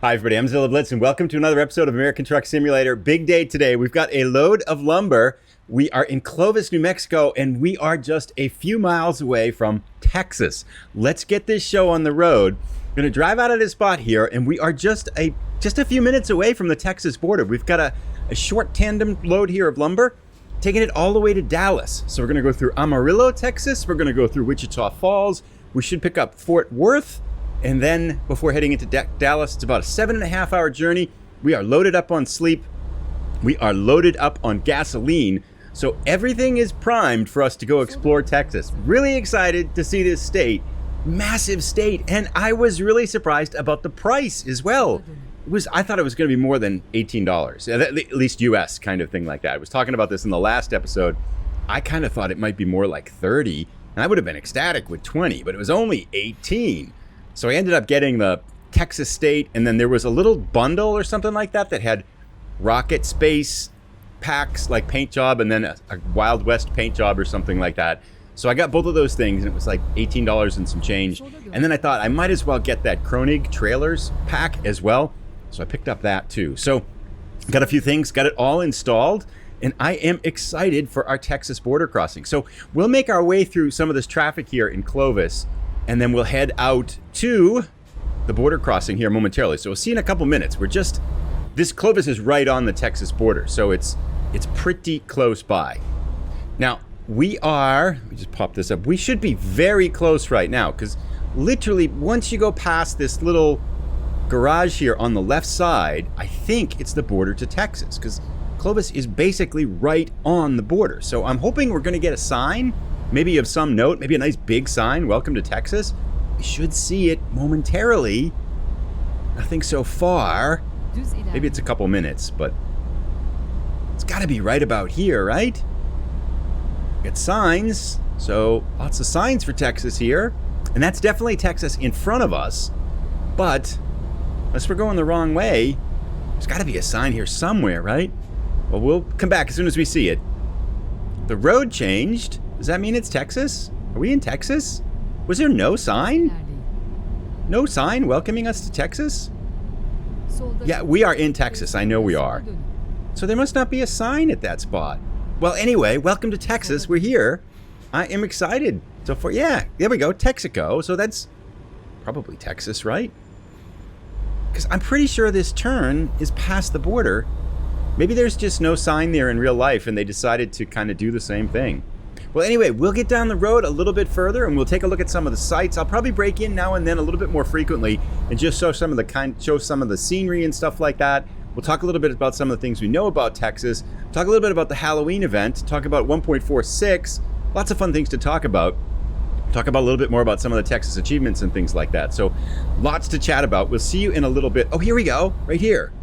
Hi everybody, I'm Zilla Blitz and welcome to another episode of American Truck Simulator. Big day today. We've got a load of lumber. We are in Clovis, New Mexico, and we are just a few miles away from Texas. Let's get this show on the road. We're going to drive out of this spot here, and we are just a few minutes away from the Texas border. We've got a short tandem load here of lumber, taking it all the way to Dallas. So we're going to go through Amarillo, Texas. We're going to go through Wichita Falls. We should pick up Fort Worth. And then before heading into Dallas, it's about a 7.5 hour journey. We are loaded up on sleep. We are loaded up on gasoline. So everything is primed for us to go explore Texas. Really excited to see this state. Massive state. And I was really surprised about the price as well. I thought it was going to be more than $18, at least US kind of thing like that. I was talking about this in the last episode. I kind of thought it might be more like 30. And I would have been ecstatic with 20, but it was only 18. So I ended up getting the Texas state, and then there was a little bundle or something like that that had rocket space packs like paint job and then a Wild West paint job or something like that. So I got both of those things and it was like $18 and some change. And then I thought I might as well get that Kronig trailers pack as well. So I picked up that too. So got a few things, got it all installed, and I am excited for our Texas border crossing. So we'll make our way through some of this traffic here in Clovis, and then we'll head out to the border crossing here momentarily. So we'll see in a couple minutes. This Clovis is right on the Texas border, so it's pretty close by. Now, let me just pop this up. We should be very close right now, because literally once you go past this little garage here on the left side, I think it's the border to Texas, because Clovis is basically right on the border. So I'm hoping we're going to get a sign, maybe of some note, maybe a nice big sign, welcome to Texas. We should see it momentarily. Nothing so far. Maybe it's a couple minutes, but it's got to be right about here, right? Got signs, so lots of signs for Texas here. And that's definitely Texas in front of us. But unless we're going the wrong way, there's got to be a sign here somewhere, right? Well, we'll come back as soon as we see it. The road changed. Does that mean it's Texas? Are we in Texas? Was there no sign? No sign welcoming us to Texas? Yeah, we are in Texas. I know we are. So there must not be a sign at that spot. Well, anyway, welcome to Texas. We're here. I am excited. So there we go, Texaco. So that's probably Texas, right? Because I'm pretty sure this turn is past the border. Maybe there's just no sign there in real life and they decided to kind of do the same thing. Well, anyway, we'll get down the road a little bit further and we'll take a look at some of the sites. I'll probably break in now and then a little bit more frequently and just show some of the scenery and stuff like that. We'll talk a little bit about some of the things we know about Texas, talk a little bit about the Halloween event, talk about 1.46, lots of fun things to talk about. Talk about a little bit more about some of the Texas achievements and things like that. So lots to chat about. We'll see you in a little bit. Oh, here we go, right here.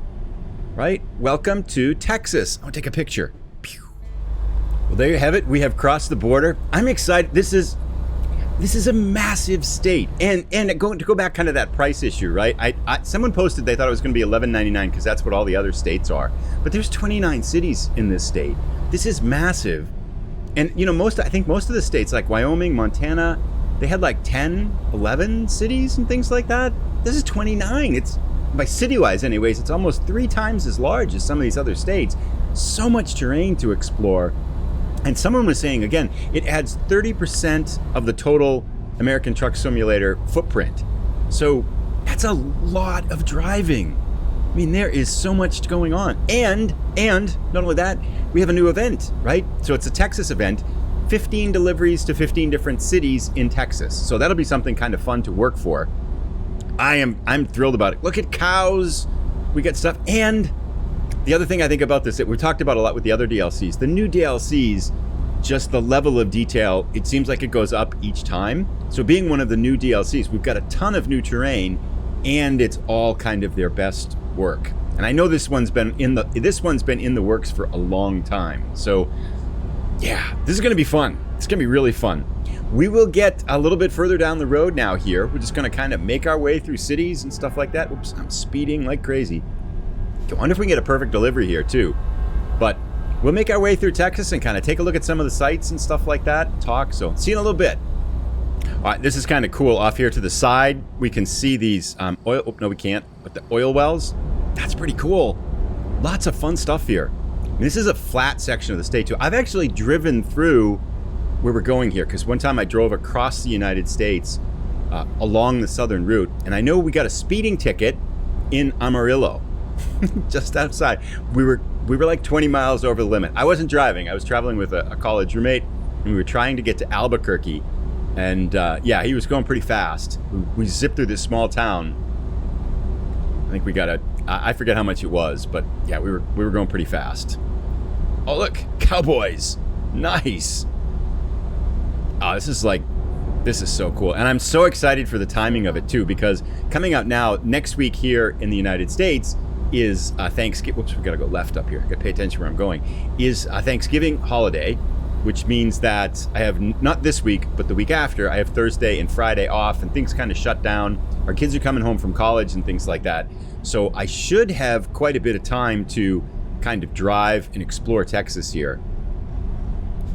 Right? Welcome to Texas. I'll take a picture. Well, there you have it. We have crossed the border. I'm excited. This is a massive state. And to go back kind of that price issue, right? Someone posted they thought it was going to be $11.99 because that's what all the other states are. But there's 29 cities in this state. This is massive. And you know, I think most of the states like Wyoming, Montana, they had like 10, 11 cities and things like that. This is 29. It's by city-wise anyways, it's almost 3 times as large as some of these other states. So much terrain to explore. And someone was saying, again, it adds 30% of the total American Truck Simulator footprint. So that's a lot of driving. I mean, there is so much going on. And not only that, we have a new event, right? So it's a Texas event, 15 deliveries to 15 different cities in Texas. So that'll be something kind of fun to work for. I'm thrilled about it. Look at cows. We got stuff. And the other thing I think about this that we've talked about a lot with the other DLCs, the new DLCs, just the level of detail, it seems like it goes up each time. So being one of the new DLCs, we've got a ton of new terrain and it's all kind of their best work. And I know this one's been in the works for a long time. So yeah, this is going to be fun. It's going to be really fun. We will get a little bit further down the road now here. We're just going to kind of make our way through cities and stuff like that. Oops, I'm speeding like crazy. I wonder if we can get a perfect delivery here too. But we'll make our way through Texas and kind of take a look at some of the sites and stuff like that. Talk. So see you in a little bit. All right, this is kind of cool. Off here to the side, we can see these oil. Oh, no, we can't. But the oil wells, that's pretty cool. Lots of fun stuff here. This is a flat section of the state, too. I've actually driven through where we're going here, because one time I drove across the United States along the southern route, and I know we got a speeding ticket in Amarillo, just outside. We were like 20 miles over the limit. I wasn't driving. I was traveling with a college roommate, and we were trying to get to Albuquerque. And yeah, he was going pretty fast. We zipped through this small town. I think we got I forget how much it was, but yeah, we were going pretty fast. Oh, look, cowboys. Nice. Oh, this is so cool. And I'm so excited for the timing of it too, because coming out now, next week here in the United States is Thanksgiving. Whoops, we gotta go left up here. Gotta pay attention where I'm going. Is a Thanksgiving holiday, which means that I have not this week, but the week after, I have Thursday and Friday off, and things kind of shut down. Our kids are coming home from college and things like that. So I should have quite a bit of time to kind of drive and explore Texas here.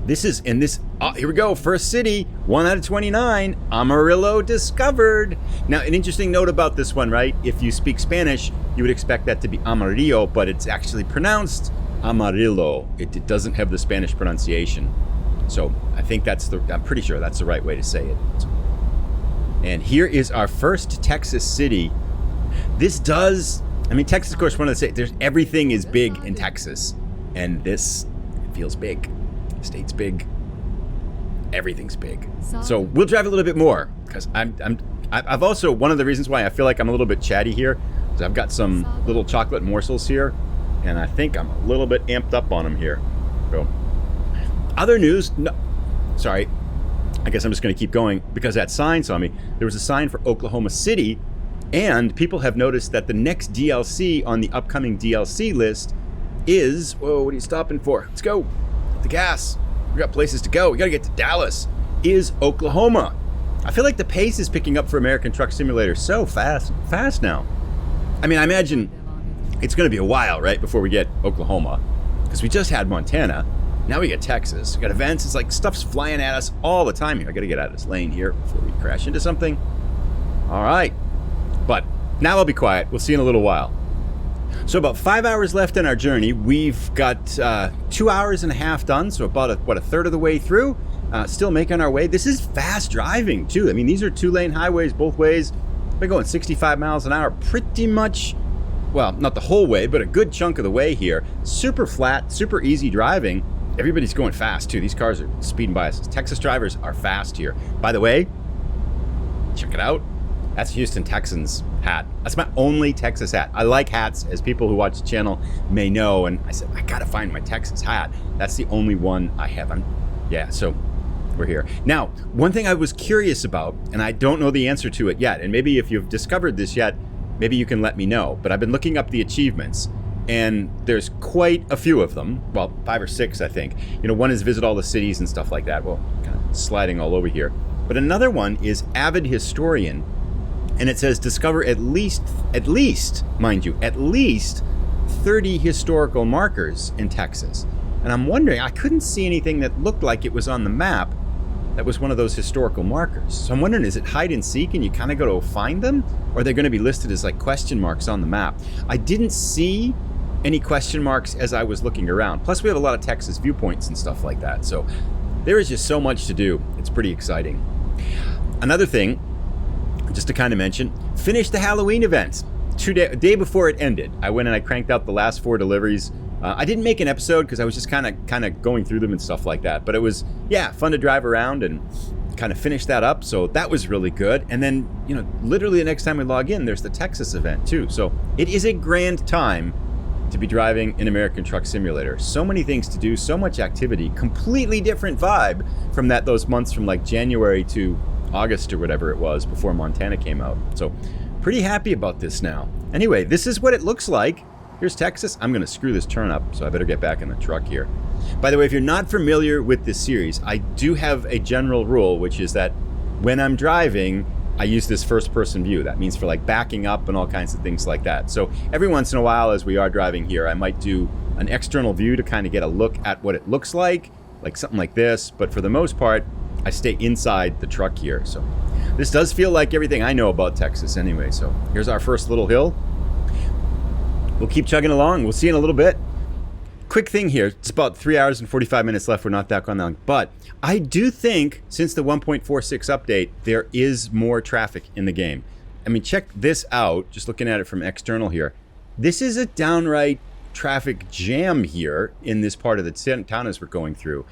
Here we go, first city, 1 out of 29, Amarillo discovered. Now, an interesting note about this one, right? If you speak Spanish, you would expect that to be Amarillo, but it's actually pronounced Amarillo. It doesn't have the Spanish pronunciation. So I think I'm pretty sure that's the right way to say it. And here is our first Texas city. Texas, of course, one of the states, everything is big in Texas. And this feels big. The state's big. Everything's big. So we'll drive a little bit more, because I've also, one of the reasons why I feel like I'm a little bit chatty here is I've got some little chocolate morsels here, and I think I'm a little bit amped up on them here. So, other news, no, sorry, I guess I'm just going to keep going because that sign saw me. There was a sign for Oklahoma City, and people have noticed that the next DLC on the upcoming DLC list is, whoa, what are you stopping for? Let's go. The gas. We got places to go. We got to get to Dallas. Is Oklahoma. I feel like the pace is picking up for American Truck Simulator so fast now. I mean, I imagine it's going to be a while, right, before we get Oklahoma, because we just had Montana. Now we get Texas. We got events. It's like stuff's flying at us all the time here. I got to get out of this lane here before we crash into something. All right. But now I'll be quiet. We'll see in a little while. So about 5 hours left in our journey. We've got 2 hours and a half done, so about a third of the way through. Still making our way. This is fast driving, too. I mean, these are 2-lane highways both ways. We're going 65 miles an hour pretty much, well, not the whole way, but a good chunk of the way here. Super flat, super easy driving. Everybody's going fast, too. These cars are speeding by us. Texas drivers are fast here. By the way, check it out. That's Houston Texans hat. That's my only Texas hat. I like hats, as people who watch the channel may know, and I said, I gotta find my Texas hat. That's the only one I have. So we're here. Now, one thing I was curious about, and I don't know the answer to it yet, and maybe if you've discovered this yet, maybe you can let me know, but I've been looking up the achievements, and there's quite a few of them. Well, 5 or 6, I think. One is visit all the cities and stuff like that. Well, kind of sliding all over here. But another one is avid historian. And it says discover at least, mind you, at least 30 historical markers in Texas. And I'm wondering, I couldn't see anything that looked like it was on the map that was one of those historical markers. So I'm wondering, is it hide and seek and you kind of go to find them? Or are they going to be listed as like question marks on the map? I didn't see any question marks as I was looking around. Plus we have a lot of Texas viewpoints and stuff like that. So there is just so much to do. It's pretty exciting. Another thing, just to kind of mention, finished the Halloween event. A day before it ended, I went and I cranked out the last 4 deliveries. I didn't make an episode because I was just kind of going through them and stuff like that. But it was, fun to drive around and kind of finish that up. So that was really good. And then, literally the next time we log in, there's the Texas event too. So it is a grand time to be driving in American Truck Simulator. So many things to do, so much activity, completely different vibe from those months from like January to August or whatever it was before Montana came out. So pretty happy about this now. Anyway, this is what it looks like. Here's Texas. I'm going to screw this turn up, so I better get back in the truck here. By the way, if you're not familiar with this series, I do have a general rule, which is that when I'm driving, I use this first person view. That means for like backing up and all kinds of things like that. So every once in a while, as we are driving here, I might do an external view to kind of get a look at what it looks like something like this. But for the most part, I stay inside the truck here. So this does feel like everything I know about Texas anyway. So here's our first little hill. We'll keep chugging along. We'll see you in a little bit. Quick thing here. It's about 3 hours and 45 minutes left. We're not that gone long. But I do think since the 1.46 update, there is more traffic in the game. I mean, check this out. Just looking at it from external here. This is a downright traffic jam here in this part of the town as we're going through.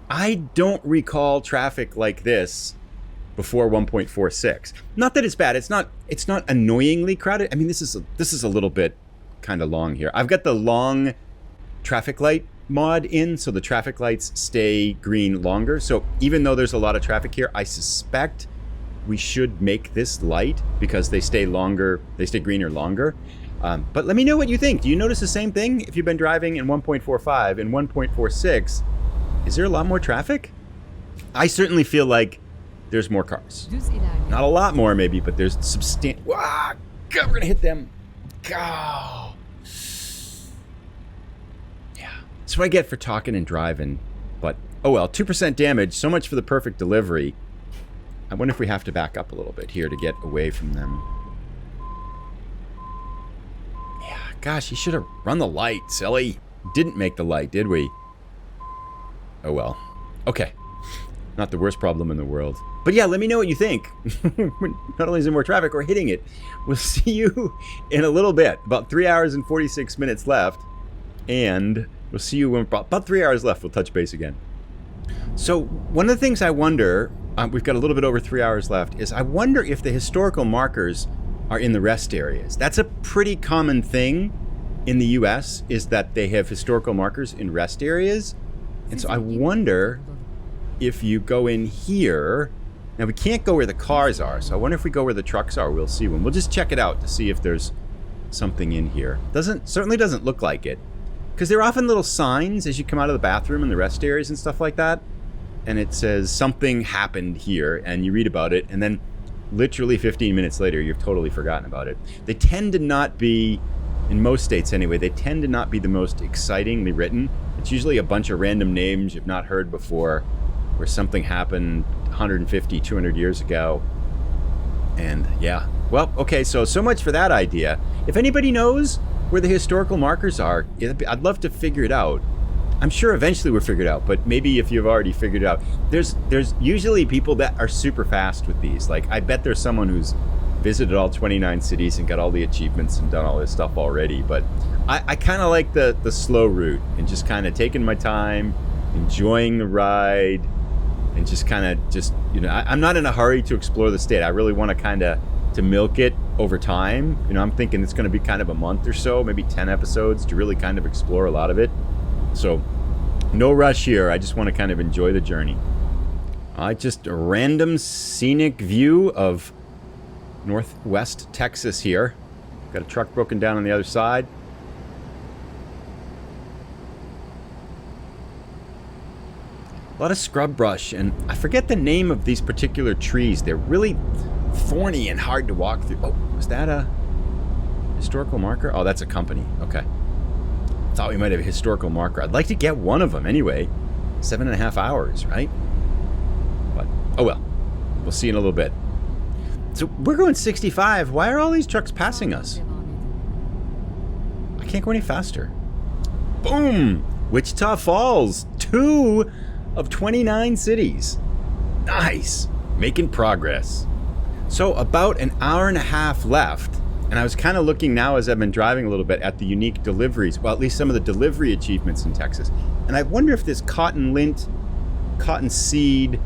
I don't recall traffic like this before 1.46. Not that it's bad. It's not annoyingly crowded. I mean, this is a little bit kind of long here. I've got the long traffic light mod in, so the traffic lights stay green longer. So even though there's a lot of traffic here, I suspect we should make this light because they stay greener longer. But let me know what you think. Do you notice the same thing if you've been driving in 1.45 and 1.46? Is there a lot more traffic? I certainly feel like there's more cars. Not a lot more maybe, but there's substantial. Wow, God, we're gonna hit them. Go. That's what I get for talking and driving, but oh well, 2% damage, so much for the perfect delivery. I wonder if we have to back up a little bit here to get away from them. Yeah, gosh, you should have run the light, silly. Didn't make the light, did we? Oh well. Okay. Not the worst problem in the world. But yeah, let me know what you think. Not only is there more traffic, we're hitting it. We'll see you in a little bit. About 3 hours and 46 minutes left. And we'll see you when about 3 hours left. We'll touch base again. So one of the things I wonder, we've got a little bit over 3 hours left, is I wonder if the historical markers are in the rest areas. That's a pretty common thing in the US, is that they have historical markers in rest areas. And so I wonder if you go in here. Now we can't go where the cars are, so I wonder if we go where the trucks are, we'll see one. We'll just check it out to see if there's something in here. Certainly doesn't look like it. Because there are often little signs as you come out of the bathroom in the rest areas and stuff like that. And it says something happened here, and you read about it, and then literally 15 minutes later, you've totally forgotten about it. They tend to not be, in most states anyway, they tend to not be the most excitingly written. It's usually a bunch of random names you've not heard before, where something happened 150, 200 years ago. And yeah, well, okay, so much for that idea. If anybody knows where the historical markers are, I'd love to figure it out. I'm sure eventually we'll figure it out, but maybe if you've already figured it out. There's usually people that are super fast with these. Like, I bet there's someone who's visited all 29 cities and got all the achievements and done all this stuff already, but I kind of like the slow route and just kind of taking my time, enjoying the ride, and just kind of I'm not in a hurry to explore the state. I really want to kind of to milk it over time. I'm thinking it's going to be kind of a month or so, maybe 10 episodes to really kind of explore a lot of it. So no rush here. I just want to kind of enjoy the journey. Just a random scenic view of Northwest Texas here. Got a truck broken down on the other side. A lot of scrub brush, and I forget the name of these particular trees. They're really thorny and hard to walk through. Oh, was that a historical marker? Oh, that's a company. Okay. Thought we might have a historical marker. I'd like to get one of them anyway. 7.5 hours, right? But, oh well. We'll see in a little bit. So we're going 65. Why are all these trucks passing us? I can't go any faster. Boom! Wichita Falls. 2 of 29 cities. Nice. Making progress. So about an hour and a half left, and I was kind of looking now as I've been driving a little bit at the unique deliveries, well, at least some of the delivery achievements in Texas. And I wonder if this cotton lint, cotton seed,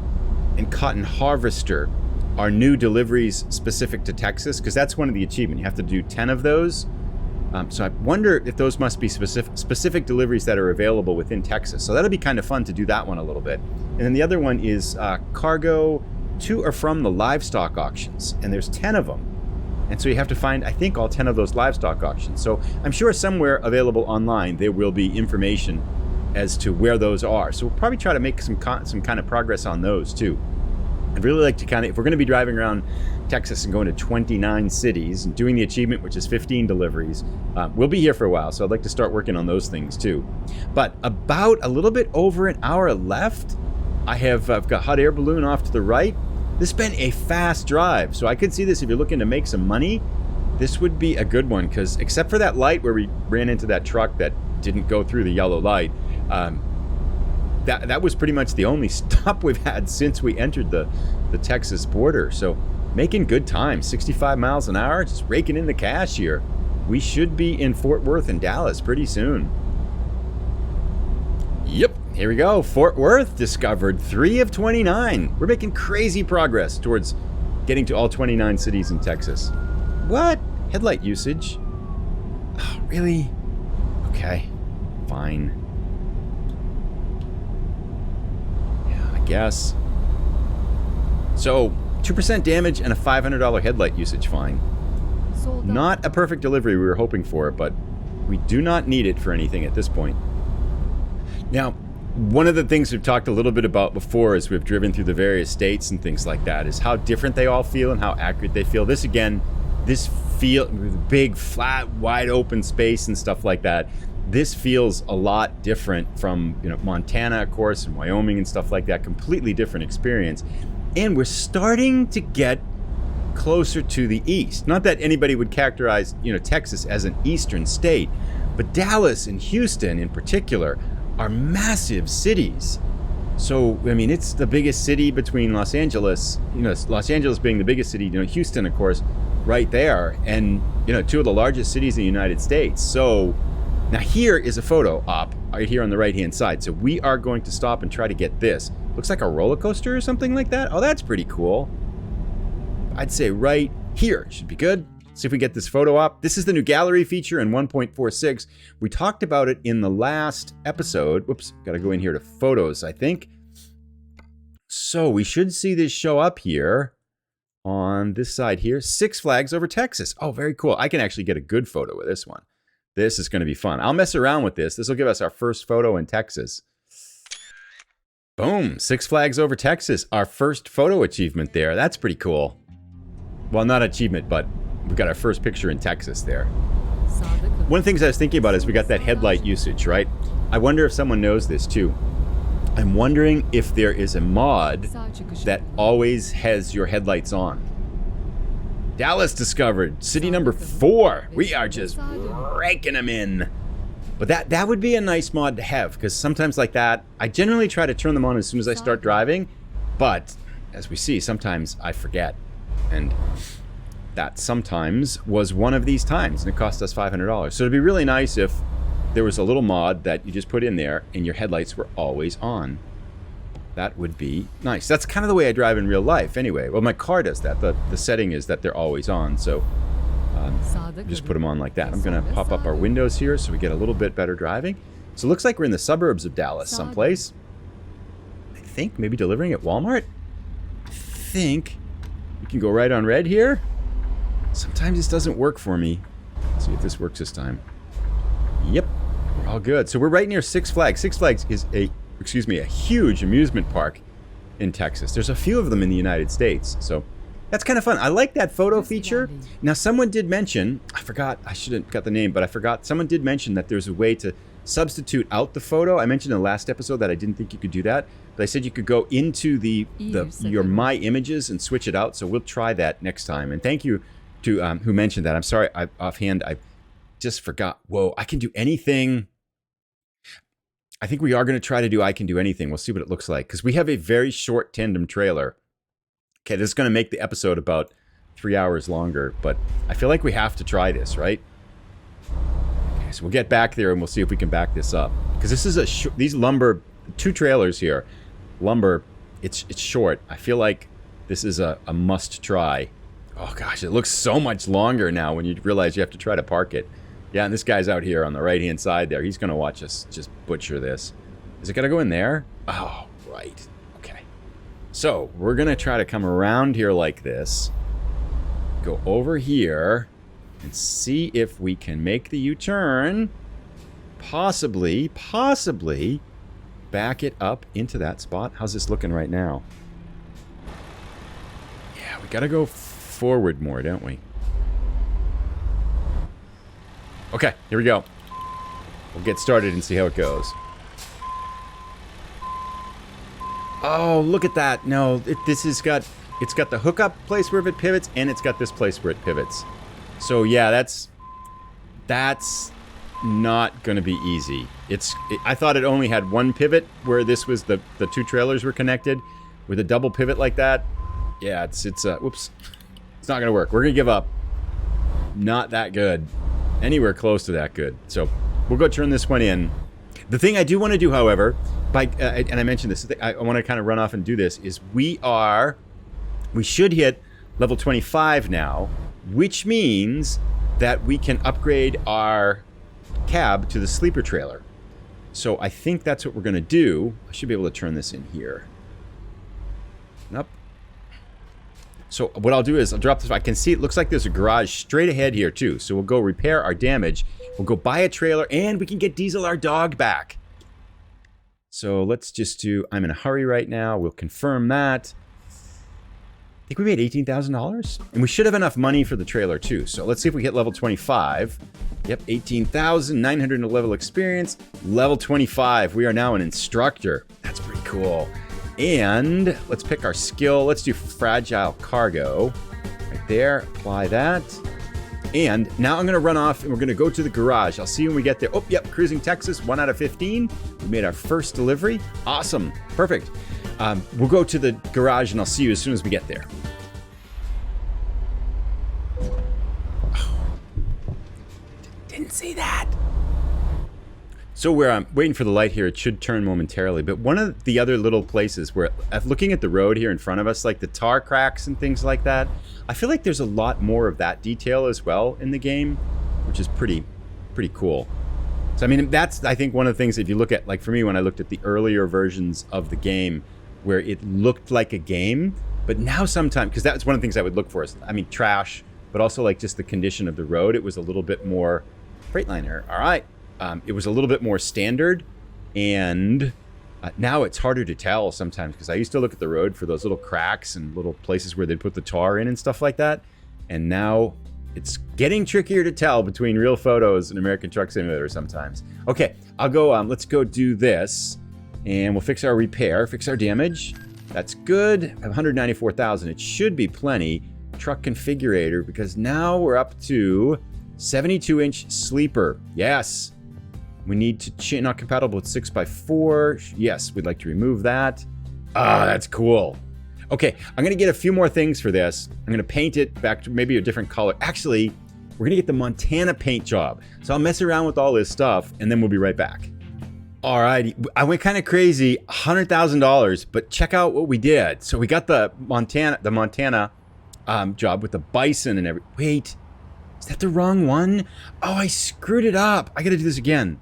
and cotton harvester are new deliveries specific to Texas, because that's one of the achievements. You have to do 10 of those. So I wonder if those must be specific deliveries that are available within Texas. So that'll be kind of fun to do that one a little bit. And then the other one is cargo to or from the livestock auctions. And there's 10 of them. And so you have to find, I think, all 10 of those livestock auctions. So I'm sure somewhere available online, there will be information as to where those are. So we'll probably try to make some kind of progress on those too. I'd really like to kind of, if we're going to be driving around Texas and going to 29 cities and doing the achievement, which is 15 deliveries, we'll be here for a while. So I'd like to start working on those things too. But about a little bit over an hour left. I've got hot air balloon off to the right. This has been a fast drive, so I could see this if you're looking to make some money. This would be a good one, because except for that light where we ran into that truck that didn't go through the yellow light, that was pretty much the only stop we've had since we entered the Texas border. So making good time, 65 miles an hour, just raking in the cash here. We should be in Fort Worth and Dallas pretty soon. Yep, here we go. Fort Worth discovered 3 of 29. We're making crazy progress towards getting to all 29 cities in Texas. What? Headlight usage? Oh, really? Okay, fine. Yeah, I guess. So, 2% damage and a $500 headlight usage fine. Not a perfect delivery we were hoping for, but we do not need it for anything at this point. Now, one of the things we've talked a little bit about before as we've driven through the various states and things like that is how different they all feel and how accurate they feel. This, again, this feel, big, flat, wide open space and stuff like that, this feels a lot different from, you know, Montana, of course, and Wyoming and stuff like that. Completely different experience. And we're starting to get closer to the east. Not that anybody would characterize, you know, Texas as an eastern state, but Dallas and Houston in particular are massive cities. So, I mean, it's the biggest city between Los Angeles, you know, Los Angeles being the biggest city, you know, Houston, of course, right there, and, you know, 2 of the largest cities in the United States. So now here is a photo op right here on the right hand side. So we are going to stop and try to get this. Looks like a roller coaster or something like that. Oh, that's pretty cool. I'd say right here should be good. See if we get this photo up. This is the new gallery feature in 1.46. We talked about it in the last episode. Whoops, gotta go in here to photos, I think. So we should see this show up here on this side here. 6 Flags over Texas. Oh, very cool. I can actually get a good photo with this one. This is gonna be fun. I'll mess around with this. This will give us our first photo in Texas. Boom, 6 Flags over Texas. Our first photo achievement there. That's pretty cool. Well, not achievement, but we've got our first picture in Texas there. One of the things I was thinking about is we got that headlight usage, right? I wonder if someone knows this too. I'm wondering if there is a mod that always has your headlights on. Dallas discovered, city number 4. We are just raking them in. But that would be a nice mod to have, because sometimes like that, I generally try to turn them on as soon as I start driving, but as we see, sometimes I forget. And that sometimes was one of these times, and it cost us $500. So it'd be really nice if there was a little mod that you just put in there and your headlights were always on. That would be nice. That's kind of the way I drive in real life anyway. Well, my car does that. The setting is that they're always on, so just put them on like that. I'm going to pop up our windows here so we get a little bit better driving. So it looks like we're in the suburbs of Dallas someplace. I think maybe delivering at Walmart. I think we can go right on red here. Sometimes this doesn't work for me. Let's see if this works this time. Yep, we're all good. So we're right near 6 Flags. 6 Flags is a huge amusement park in Texas. There's a few of them in the United States, so that's kind of fun. I like that photo feature. Now, someone did mention, I forgot, I should have got the name, but I forgot. Someone did mention that there's a way to substitute out the photo. I mentioned in the last episode that I didn't think you could do that, but I said you could go into your My Images and switch it out. So we'll try that next time. And thank you to who mentioned that. I'm sorry, offhand, I just forgot. Whoa, I can do anything. I think we are going to try to do I can do anything. We'll see what it looks like, because we have a very short tandem trailer. Okay, this is going to make the episode about 3 hours longer, but I feel like we have to try this, right? Okay, so we'll get back there and we'll see if we can back this up, because this is these lumber, 2 trailers here, lumber. It's short. I feel like this is a must try. Oh gosh, it looks so much longer now when you realize you have to try to park it. Yeah, and this guy's out here on the right-hand side there. He's going to watch us just butcher this. Is it going to go in there? Oh, right. Okay. So, we're going to try to come around here like this. Go over here and see if we can make the U-turn. Possibly back it up into that spot. How's this looking right now? Yeah, we got to go forward more, don't we? Okay, here we go. We'll get started and see how it goes. Oh, look at that. No, it's got the hookup place where it pivots, and it's got this place where it pivots. So yeah, that's not going to be easy. I thought it only had one pivot where this was the two trailers were connected. With a double pivot like that, yeah, whoops. It's not going to work. We're going to give up. Not that good. Anywhere close to that good. So we'll go turn this one in. The thing I do want to do, however, and I mentioned this, I want to kind of run off and do this, is we should hit level 25 now, which means that we can upgrade our cab to the sleeper trailer. So I think that's what we're going to do. I should be able to turn this in here. Nope. So what I'll do is I'll drop this. I can see it looks like there's a garage straight ahead here too. So we'll go repair our damage. We'll go buy a trailer and we can get Diesel, our dog, back. So let's just do, I'm in a hurry right now. We'll confirm that. I think we made $18,000. And we should have enough money for the trailer too. So let's see if we hit level 25. Yep, 18,900 level experience. Level 25. We are now an instructor. That's pretty cool. And let's pick our skill. Let's do fragile cargo. Right there. Apply that. And now I'm going to run off and we're going to go to the garage. I'll see you when we get there. Oh, yep. Cruising Texas, 1 out of 15. We made our first delivery. Awesome. Perfect. We'll go to the garage and I'll see you as soon as we get there. Oh, didn't see that. So where I'm waiting for the light here, it should turn momentarily. But one of the other little places where, looking at the road here in front of us, like the tar cracks and things like that, I feel like there's a lot more of that detail as well in the game, which is pretty cool. So I mean, that's, I think, one of the things, if you look at, like for me, when I looked at the earlier versions of the game, where it looked like a game, but now sometimes, because that's one of the things I would look for is, I mean, trash, but also like just the condition of the road. It was a little bit more Freightliner. All right. It was a little bit more standard, and now it's harder to tell sometimes, because I used to look at the road for those little cracks and little places where they'd put the tar in and stuff like that, and now it's getting trickier to tell between real photos and American Truck Simulator sometimes. Okay, I'll go, let's go do this, and we'll fix our repair, fix our damage. That's good. 194,000. It should be plenty. Truck configurator, because now we're up to 72-inch sleeper. Yes. We need to not compatible with 6x4. Yes, we'd like to remove that. Ah, that's cool. Okay, I'm gonna get a few more things for this. I'm gonna paint it back to maybe a different color. Actually, we're gonna get the Montana paint job. So I'll mess around with all this stuff and then we'll be right back. All right, I went kind of crazy, $100,000, but check out what we did. So we got the Montana job with the bison and everything. Wait, is that the wrong one? Oh, I screwed it up. I gotta do this again.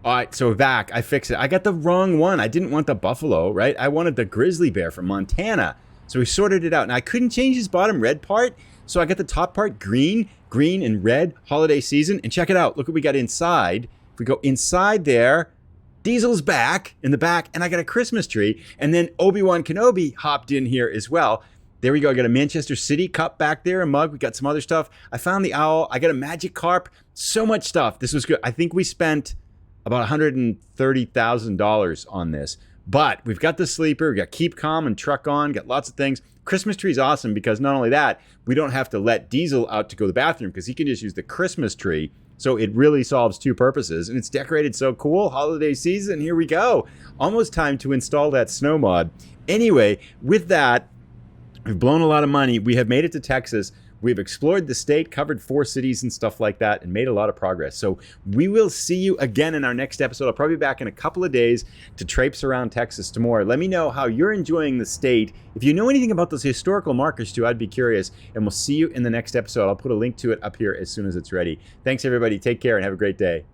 All right, so back, I fixed it. I got the wrong one. I didn't want the buffalo, right? I wanted the grizzly bear from Montana. So we sorted it out. And I couldn't change his bottom red part, so I got the top part green and red, holiday season. And check it out. Look what we got inside. If we go inside there, Diesel's back in the back, and I got a Christmas tree. And then Obi-Wan Kenobi hopped in here as well. There we go. I got a Manchester City cup back there, a mug. We got some other stuff. I found the owl. I got a magic carp. So much stuff. This was good. I think we spent about $130,000 on this. But we've got the sleeper. We got Keep Calm and Truck On. Got lots of things. Christmas tree is awesome because not only that, we don't have to let Diesel out to go to the bathroom because he can just use the Christmas tree. So it really solves two purposes. And it's decorated so cool. Holiday season. Here we go. Almost time to install that snow mod. Anyway, with that, we've blown a lot of money. We have made it to Texas. We've explored the state, covered 4 cities and stuff like that, and made a lot of progress. So we will see you again in our next episode. I'll probably be back in a couple of days to traipse around Texas some more. Let me know how you're enjoying the state. If you know anything about those historical markers too, I'd be curious. And we'll see you in the next episode. I'll put a link to it up here as soon as it's ready. Thanks, everybody. Take care and have a great day.